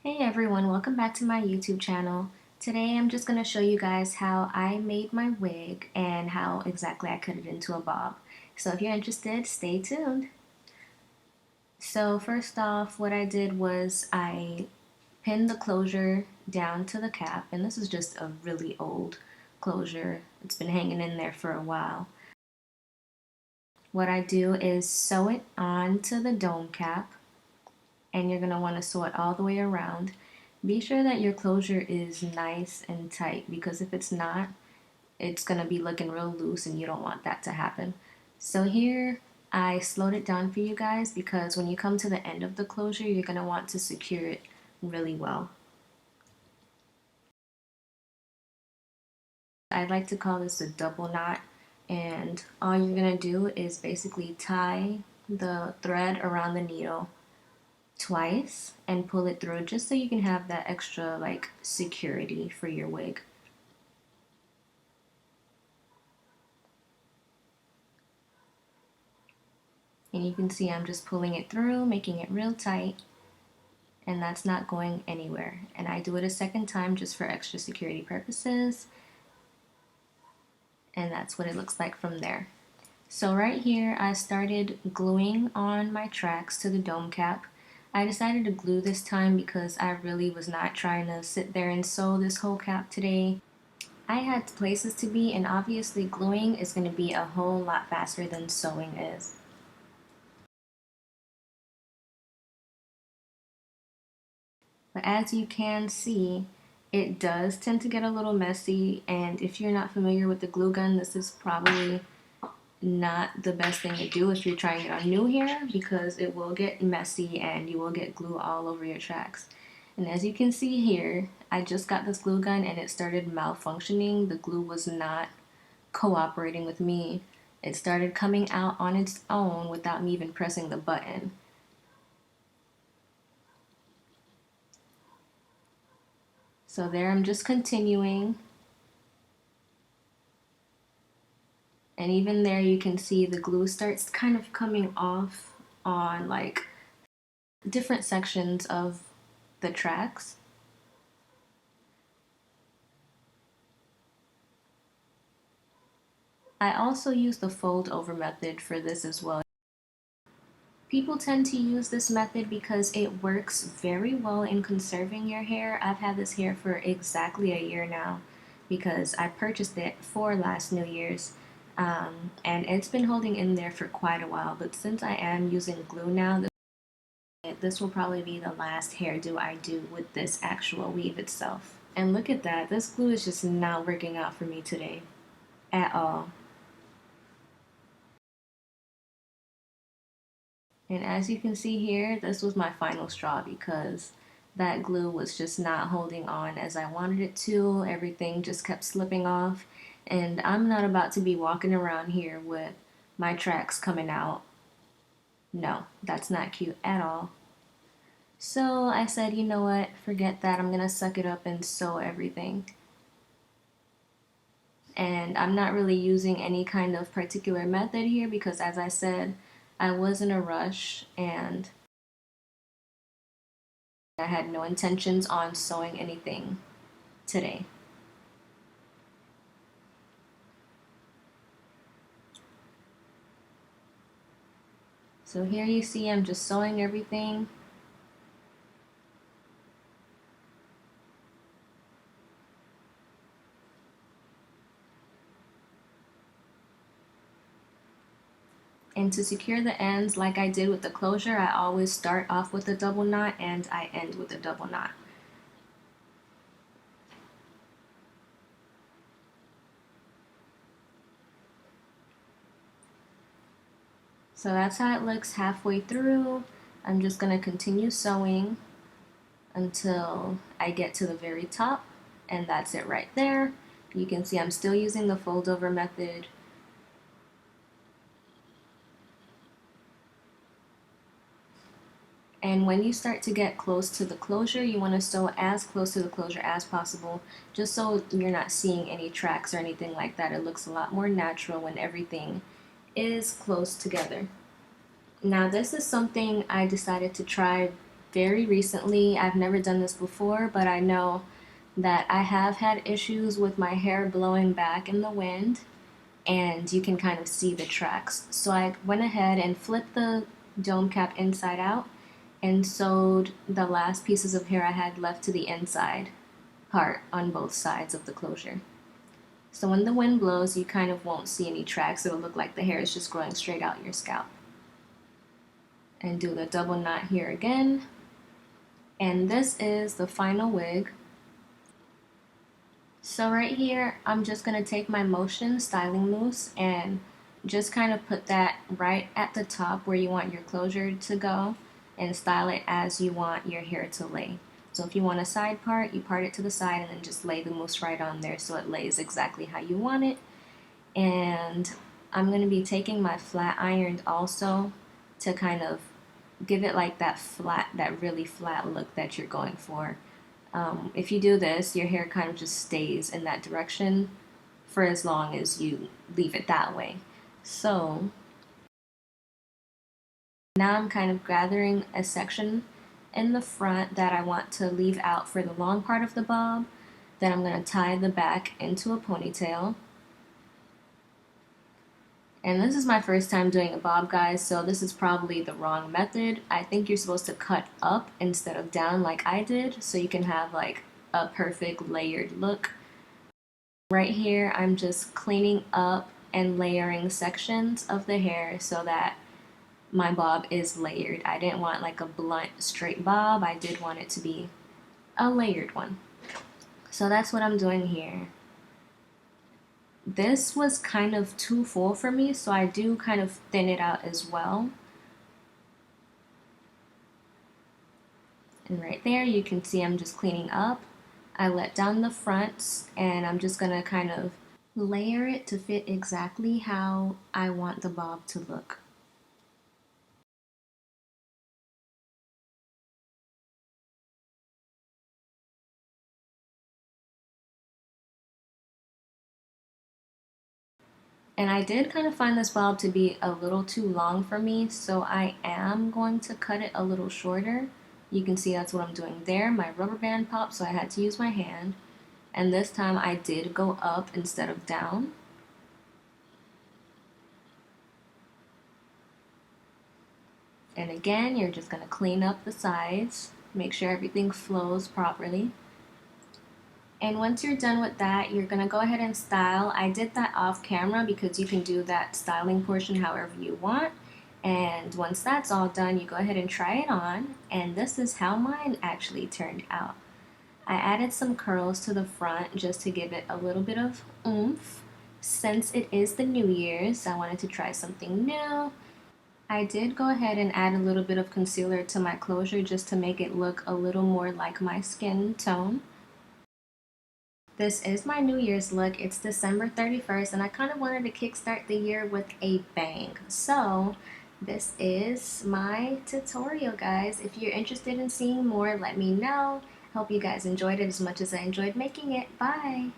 Hey everyone, welcome back to my YouTube channel. Today I'm just going to show you guys how I made my wig and how exactly I cut it into a bob. So if you're interested, stay tuned. So first off, what I did was I pinned the closure down to the cap, and this is just a really old closure. It's been hanging in there for a while. What I do is sew it onto the dome cap, and you're going to want to sew it all the way around. Be sure that your closure is nice and tight, because if it's not, it's going to be looking real loose and you don't want that to happen. So here I slowed it down for you guys because when you come to the end of the closure, you're going to want to secure it really well. I like to call this a double knot, and all you're going to do is basically tie the thread around the needle twice and pull it through just so you can have that extra like security for your wig. And you can see I'm just pulling it through, making it real tight, and that's not going anywhere. And I do it a second time just for extra security purposes, and that's what it looks like from there. So right here I started gluing on my tracks to the dome cap. I decided to glue this time because I really was not trying to sit there and sew this whole cap today. I had places to be, and obviously gluing is going to be a whole lot faster than sewing is. But as you can see, it does tend to get a little messy, and if you're not familiar with the glue gun, this is probably not the best thing to do if you're trying it on new hair, because it will get messy and you will get glue all over your tracks. And as you can see here, I just got this glue gun and it started malfunctioning. The glue was not cooperating with me. It started coming out on its own without me even pressing the button. So there I'm just continuing. And even there you can see the glue starts kind of coming off on like different sections of the tracks. I also use the fold over method for this as well. People tend to use this method because it works very well in conserving your hair. I've had this hair for exactly a year now because I purchased it for last New Year's, and it's been holding in there for quite a while. But since I am using glue now, this will probably be the last hairdo I do with this actual weave itself. And look at that, this glue is just not working out for me today at all. And as you can see here, this was my final straw because that glue was just not holding on as I wanted it to. Everything just kept slipping off, and I'm not about to be walking around here with my tracks coming out. No, that's not cute at all. So I said, you know what, forget that. I'm gonna suck it up and sew everything. And I'm not really using any kind of particular method here because, as I said, I was in a rush and I had no intentions on sewing anything today. So here you see I'm just sewing everything. And to secure the ends, like I did with the closure, I always start off with a double knot and I end with a double knot. So that's how it looks halfway through. I'm just going to continue sewing until I get to the very top, and that's it right there. You can see I'm still using the fold over method. And when you start to get close to the closure, you want to sew as close to the closure as possible, just so you're not seeing any tracks or anything like that. It looks a lot more natural when everything is close together. Now this is something I decided to try very recently. I've never done this before, but I know that I have had issues with my hair blowing back in the wind, and you can kind of see the tracks. So I went ahead and flipped the dome cap inside out and sewed the last pieces of hair I had left to the inside part on both sides of the closure. So when the wind blows, you kind of won't see any tracks. It'll look like the hair is just growing straight out your scalp. And do the double knot here again. And this is the final wig. So right here, I'm just going to take my Motion styling mousse and just kind of put that right at the top where you want your closure to go and style it as you want your hair to lay. So if you want a side part, you part it to the side and then just lay the mousse right on there so it lays exactly how you want it. And I'm going to be taking my flat ironed also to kind of give it like that flat, that really flat look that you're going for. If you do this, your hair kind of just stays in that direction for as long as you leave it that way. So now I'm kind of gathering a section in the front that I want to leave out for the long part of the bob. Then I'm going to tie the back into a ponytail. And this is my first time doing a bob, guys, so this is probably the wrong method. I think you're supposed to cut up instead of down like I did, so you can have like a perfect layered look. Right here, I'm just cleaning up and layering sections of the hair so that my bob is layered. I didn't want like a blunt straight bob. I did want it to be a layered one. So that's what I'm doing here. This was kind of too full for me, so I do kind of thin it out as well. And right there, you can see I'm just cleaning up. I let down the fronts, and I'm just gonna kind of layer it to fit exactly how I want the bob to look. And I did kind of find this bob to be a little too long for me, so I am going to cut it a little shorter. You can see that's what I'm doing there. My rubber band popped, so I had to use my hand. And this time I did go up instead of down. And again, you're just going to clean up the sides, make sure everything flows properly. And once you're done with that, you're going to go ahead and style. I did that off camera because you can do that styling portion however you want. And once that's all done, you go ahead and try it on. And this is how mine actually turned out. I added some curls to the front just to give it a little bit of oomph. Since it is the New Year's, I wanted to try something new. I did go ahead and add a little bit of concealer to my closure just to make it look a little more like my skin tone. This is my New Year's look. It's December 31st, and I kind of wanted to kickstart the year with a bang. So this is my tutorial, guys. If you're interested in seeing more, let me know. Hope you guys enjoyed it as much as I enjoyed making it. Bye!